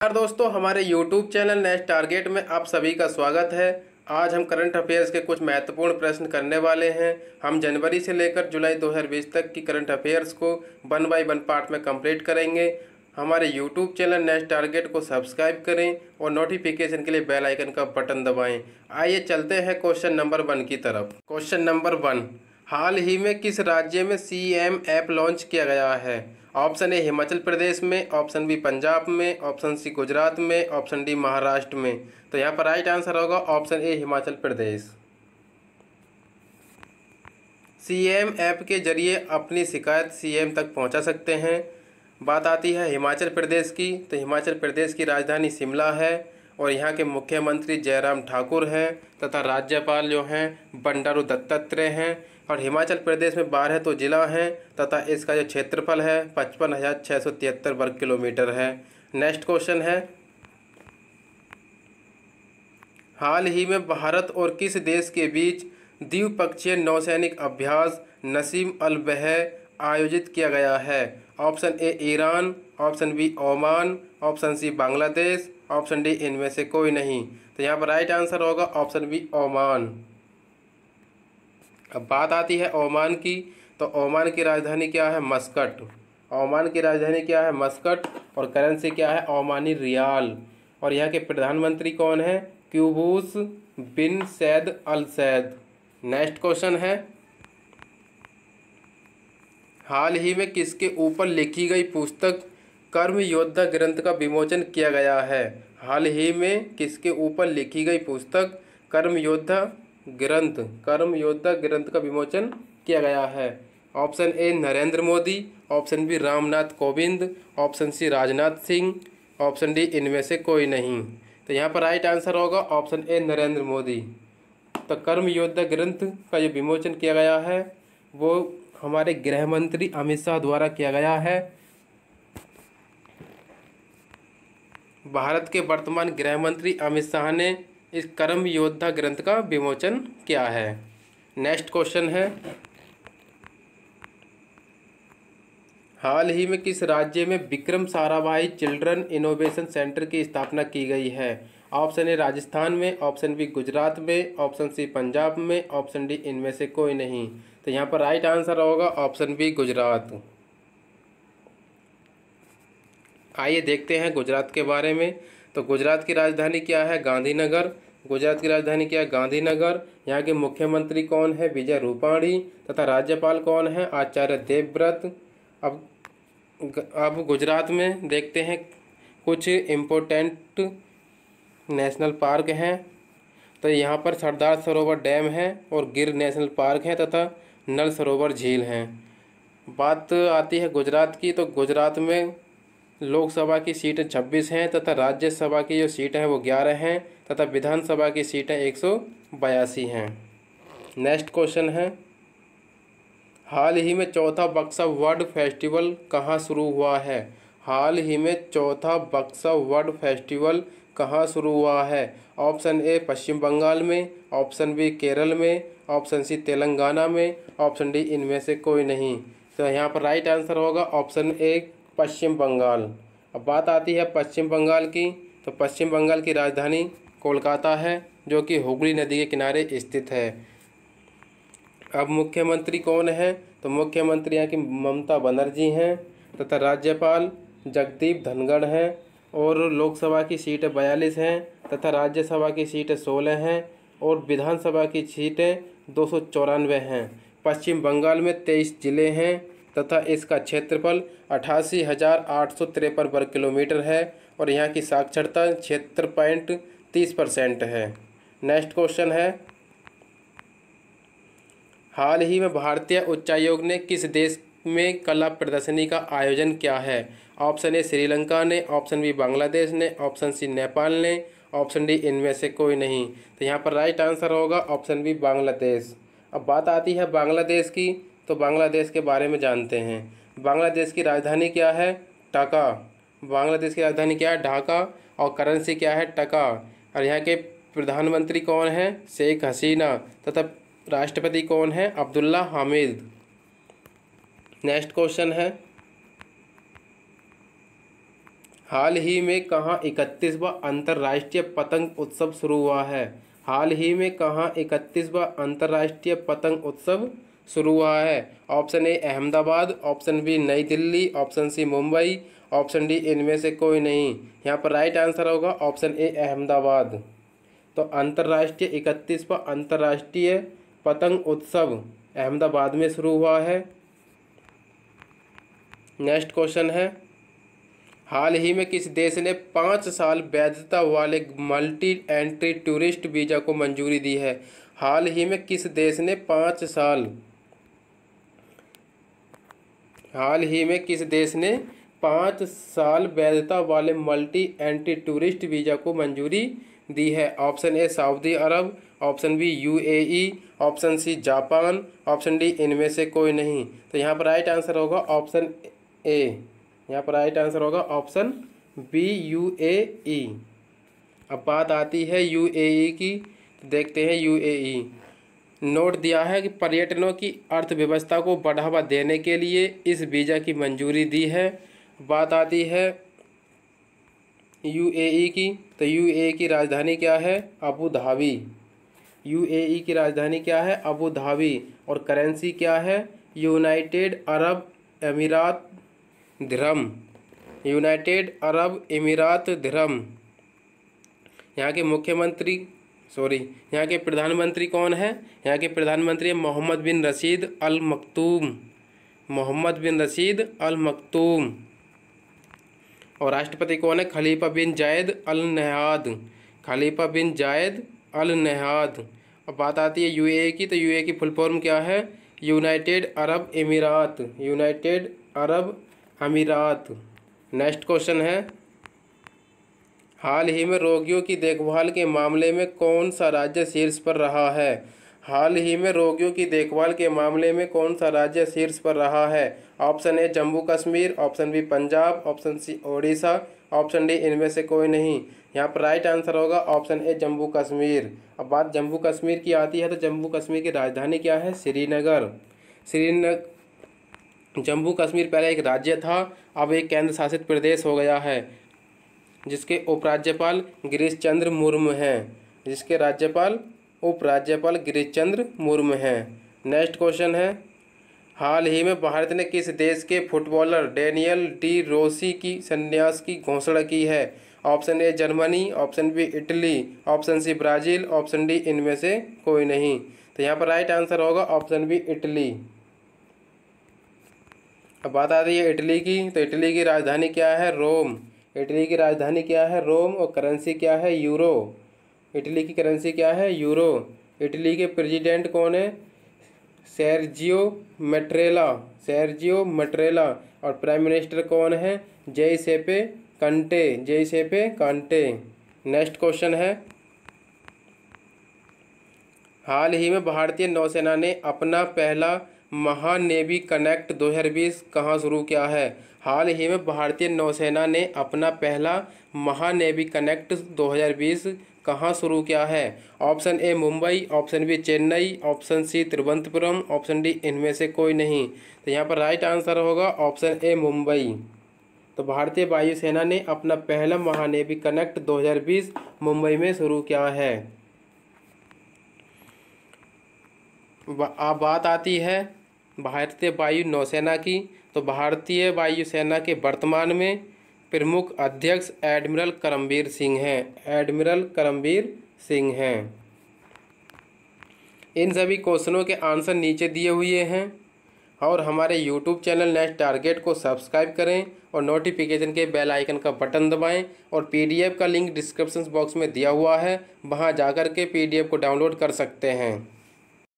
यार दोस्तों, हमारे YouTube चैनल नेक्स्ट टारगेट में आप सभी का स्वागत है। आज हम करंट अफेयर्स के कुछ महत्वपूर्ण प्रश्न करने वाले हैं। हम जनवरी से लेकर जुलाई 2020 तक की करंट अफेयर्स को 1 बाय 1 पार्ट में कंप्लीट करेंगे। हमारे YouTube चैनल नेक्स्ट टारगेट को सब्सक्राइब करें और नोटिफिकेशन के लिए बेल आइकन का बटन दबाएं। आइए चलते हैं क्वेश्चन नंबर 1 की तरफ। क्वेश्चन नंबर 1, हाल ही में किस राज्य में CM ऐप लॉन्च किया गया है? ऑप्शन ए हिमाचल प्रदेश में, ऑप्शन बी पंजाब में, ऑप्शन सी गुजरात में, ऑप्शन डी महाराष्ट्र में। तो यहाँ पर राइट आंसर होगा ऑप्शन ए हिमाचल प्रदेश। CM ऐप के जरिए अपनी शिकायत CM तक पहुँचा सकते हैं। बात आती है हिमाचल प्रदेश की, तो हिमाचल प्रदेश की राजधानी शिमला है और यहाँ के मुख्यमंत्री जयराम ठाकुर हैं तथा राज्यपाल जो हैं बंडारू दत्तात्रेय हैं। और हिमाचल प्रदेश में 12 तो ज़िला हैं तथा इसका जो क्षेत्रफल है 55,673 वर्ग किलोमीटर है। नेक्स्ट क्वेश्चन है, हाल ही में भारत और किस देश के बीच द्विपक्षीय नौसैनिक अभ्यास नसीम अल बहर आयोजित किया गया है? Option A Iran, option B Oman, option C Bangladesh, option D इनमें से कोई नहीं। तो यहाँ पर राइट आंसर होगा ऑप्शन बी ओमान। अब बात आती है ओमान की, तो ओमान की राजधानी क्या है? मस्कट। ओमान की राजधानी क्या है? मस्कट। और करेंसी क्या है? ओमानी रियाल। और यहाँ के प्रधानमंत्री कौन है? क्यूबूस बिन सैद अल सैद। नेक्स्ट क्वेश्चन है, हाल ही में किसके ऊपर लिखी गई पुस्तक कर्म योद्धा ग्रंथ का विमोचन किया गया है? हाल ही में किसके ऊपर लिखी गई पुस्तक कर्म योद्धा ग्रंथ का विमोचन किया गया है? Option A Narendra Modi, option B Ramnath Kovind, option C Rajnath Singh, option D इनमें से कोई नहीं। तो यहाँ पर राइट आंसर होगा ऑप्शन ए नरेंद्र मोदी। तो कर्म योद्धा ग्रंथ का जो विमोचन किया गया है वो हमारे गृह मंत्री अमित शाह द्वारा किया गया है। भारत के वर्तमान गृह मंत्री अमित शाह ने इस कर्म योद्धा ग्रंथ का विमोचन किया है। नेक्स्ट क्वेश्चन है, हाल ही में किस राज्य में Vikram Sarabhai children innovation centre की स्थापना की गई है? ऑप्शन ए राजस्थान में, ऑप्शन बी गुजरात में, ऑप्शन सी पंजाब में, ऑप्शन डी इनमें से कोई नहीं। तो यहाँ पर राइट आंसर होगा ऑप्शन बी गुजरात। आइए देखते हैं गुजरात के बारे में। तो गुजरात की राजधानी क्या है? गांधीनगर। गुजरात की राजधानी क्या है? गांधीनगर। यहाँ के मुख्यमंत्री कौन है? विजय रूपाणी। तथा राज्यपाल कौन है? आचार्य देवव्रत। अब गुजरात में देखते हैं कुछ इम्पोर्टेंट नेशनल पार्क हैं। तो यहाँ पर सरदार सरोवर डैम है और गिर नेशनल पार्क है तथा नल सरोवर झील हैं। बात आती है गुजरात की, तो गुजरात में लोकसभा की सीटें 26 हैं तथा राज्यसभा की जो सीटें हैं वो 11 हैं तथा विधानसभा की सीटें 182 हैं। नेक्स्ट क्वेश्चन है, हाल ही में चौथा बक्सा वर्ल्ड फेस्टिवल कहाँ शुरू हुआ है? हाल ही में चौथा बक्सा वर्ल्ड फेस्टिवल कहाँ शुरू हुआ है? ऑप्शन ए पश्चिम बंगाल में, ऑप्शन बी केरल में, ऑप्शन सी तेलंगाना में, ऑप्शन डी इनमें से कोई नहीं। तो यहाँ पर राइट आंसर होगा ऑप्शन ए पश्चिम बंगाल। अब बात आती है पश्चिम बंगाल की, तो पश्चिम बंगाल की राजधानी कोलकाता है जो कि हुगली नदी के किनारे स्थित है। अब मुख्यमंत्री कौन है? तो मुख्यमंत्री यहाँ की ममता बनर्जी हैं तथा राज्यपाल जगदीप धनखड़ हैं। और लोकसभा की सीटें 42 हैं तथा राज्यसभा की सीटें 16 हैं और विधानसभा की सीटें 294 हैं। पश्चिम बंगाल में 23 जिले हैं तथा इसका क्षेत्रफल 88,853 वर्ग किलोमीटर है और यहाँ की साक्षरता 76.30% है। नेक्स्ट क्वेश्चन है, हाल ही में भारतीय उच्चायोग ने किस देश में कला प्रदर्शनी का आयोजन किया है? ऑप्शन ए श्रीलंका ने, ऑप्शन बी बांग्लादेश ने, ऑप्शन सी नेपाल ने, ऑप्शन डी इनमें से कोई नहीं। तो यहाँ पर राइट आंसर होगा ऑप्शन बी बांग्लादेश। अब बात आती है बांग्लादेश की, तो बांग्लादेश के बारे में जानते हैं। बांग्लादेश की राजधानी क्या है? ढाका। बांग्लादेश की राजधानी क्या है? ढाका। और करेंसी क्या है? टका। और यहाँ के प्रधानमंत्री कौन है? शेख हसीना। तथा राष्ट्रपति कौन है? अब्दुल्ला हामिद। नेक्स्ट क्वेश्चन है, हाल ही में कहाँ 31वां अंतर्राष्ट्रीय पतंग उत्सव शुरू हुआ है? हाल ही में कहाँ 31वां अंतर्राष्ट्रीय पतंग उत्सव शुरू हुआ है? Option A Ahmedabad, option B New Delhi, option C Mumbai, option D इनमें से कोई नहीं। यहाँ पर राइट आंसर होगा ऑप्शन ए अहमदाबाद। तो अंतर्राष्ट्रीय 31वां अंतर्राष्ट्रीय पतंग उत्सव अहमदाबाद में शुरू हुआ है। नेक्स्ट क्वेश्चन है, हाल ही में किस देश ने 5 साल वैधता वाले मल्टी एंट्री टूरिस्ट वीज़ा को मंजूरी दी है? हाल ही में किस देश ने 5 साल वैधता वाले मल्टी एंट्री टूरिस्ट वीज़ा को मंजूरी दी है? Option A Saudi Arabia, option B UAE, option C Japan, option D इनमें से कोई नहीं। तो यहाँ पर राइट आंसर होगा ऑप्शन ए। यहाँ पर राइट आंसर होगा ऑप्शन बी यूएई। अब बात आती है यूएई की, तो देखते हैं यूएई। नोट दिया है कि पर्यटनों की अर्थव्यवस्था को बढ़ावा देने के लिए इस वीज़ा की मंजूरी दी है। बात आती है यूएई की, तो यूएई की राजधानी क्या है? Abu Dhabi. यूएई की राजधानी क्या है? Abu Dhabi. और करेंसी क्या है? यूनाइटेड अरब अमीरात दिरहम। यूनाइटेड अरब अमीरात दिरहम। यहाँ के यहाँ के प्रधानमंत्री कौन है? यहाँ के प्रधानमंत्री मोहम्मद बिन रशीद अल मखतूम। मोहम्मद बिन रशीद अल मखतूम। और राष्ट्रपति कौन है? खलीफा बिन जायद अल नहयान। खलीफा बिन जायद अल नहयान। अब बात आती है यूएई की, तो यूएई की फुल फॉर्म क्या है? यूनाइटेड अरब अमीरात। यूनाइटेड अरब अमीरात। नेक्स्ट क्वेश्चन है, हाल ही में रोगियों की देखभाल के मामले में कौन सा राज्य शीर्ष पर रहा है? हाल ही में रोगियों की देखभाल के मामले में कौन सा राज्य शीर्ष पर रहा है? Option A Jammu Kashmir, option B Punjab, option C Odisha, option D इनमें से कोई नहीं। यहाँ पर राइट आंसर होगा ऑप्शन ए जम्मू कश्मीर। अब बात जम्मू कश्मीर की आती है, तो जम्मू कश्मीर की राजधानी क्या है? श्रीनगर। जम्मू कश्मीर पहले एक राज्य था, अब एक केंद्र शासित प्रदेश हो गया है, जिसके उपराज्यपाल गिरीश चंद्र मुर्मू हैं। जिसके उपराज्यपाल गिरीश चंद्र मुर्मू हैं। नेक्स्ट क्वेश्चन है, हाल ही में भारत ने किस देश के फुटबॉलर डेनियल डी रोसी की संन्यास की घोषणा की है? Option A Germany, option B Italy, option C Brazil, option D इनमें से कोई नहीं। तो यहाँ पर राइट आंसर होगा ऑप्शन बी इटली। अब बात आ रही है इटली की, तो इटली की राजधानी क्या है? रोम। इटली की राजधानी क्या है? रोम। और करेंसी क्या है? यूरो। इटली की करेंसी क्या है? यूरो। इटली के प्रेसिडेंट कौन है? सेर्जियो मैट्रेला। सेर्जियो मैट्रेला। और प्राइम मिनिस्टर कौन है? जुसेप्पे कंटे। जुसेप्पे कंटे। नेक्स्ट क्वेश्चन है, हाल ही में भारतीय नौसेना ने अपना पहला महानेवी कनेक्ट 2020 कहाँ शुरू किया है? हाल ही में भारतीय नौसेना ने अपना पहला महानेवी कनेक्ट 2020 कहाँ शुरू किया है? Option A Mumbai, option B Chennai, option C Thiruvananthapuram, option D इनमें से कोई नहीं। तो यहाँ पर राइट आंसर होगा ऑप्शन ए मुंबई। तो भारतीय वायुसेना ने अपना पहला महानेवी कनेक्ट 2020 मुंबई में शुरू किया है। अब बात आती है भारतीय वायु नौसेना की, तो भारतीय वायुसेना के वर्तमान में प्रमुख अध्यक्ष एडमिरल करमबीर सिंह हैं। एडमिरल करमबीर सिंह हैं। इन सभी क्वेश्चनों के आंसर नीचे दिए हुए हैं। और हमारे YouTube चैनल नेक्स्ट टारगेट को सब्सक्राइब करें और नोटिफिकेशन के बेल आइकन का बटन दबाएं। और PDF का लिंक डिस्क्रिप्शन बॉक्स में दिया हुआ है, वहां जाकर के PDF को डाउनलोड कर सकते हैं।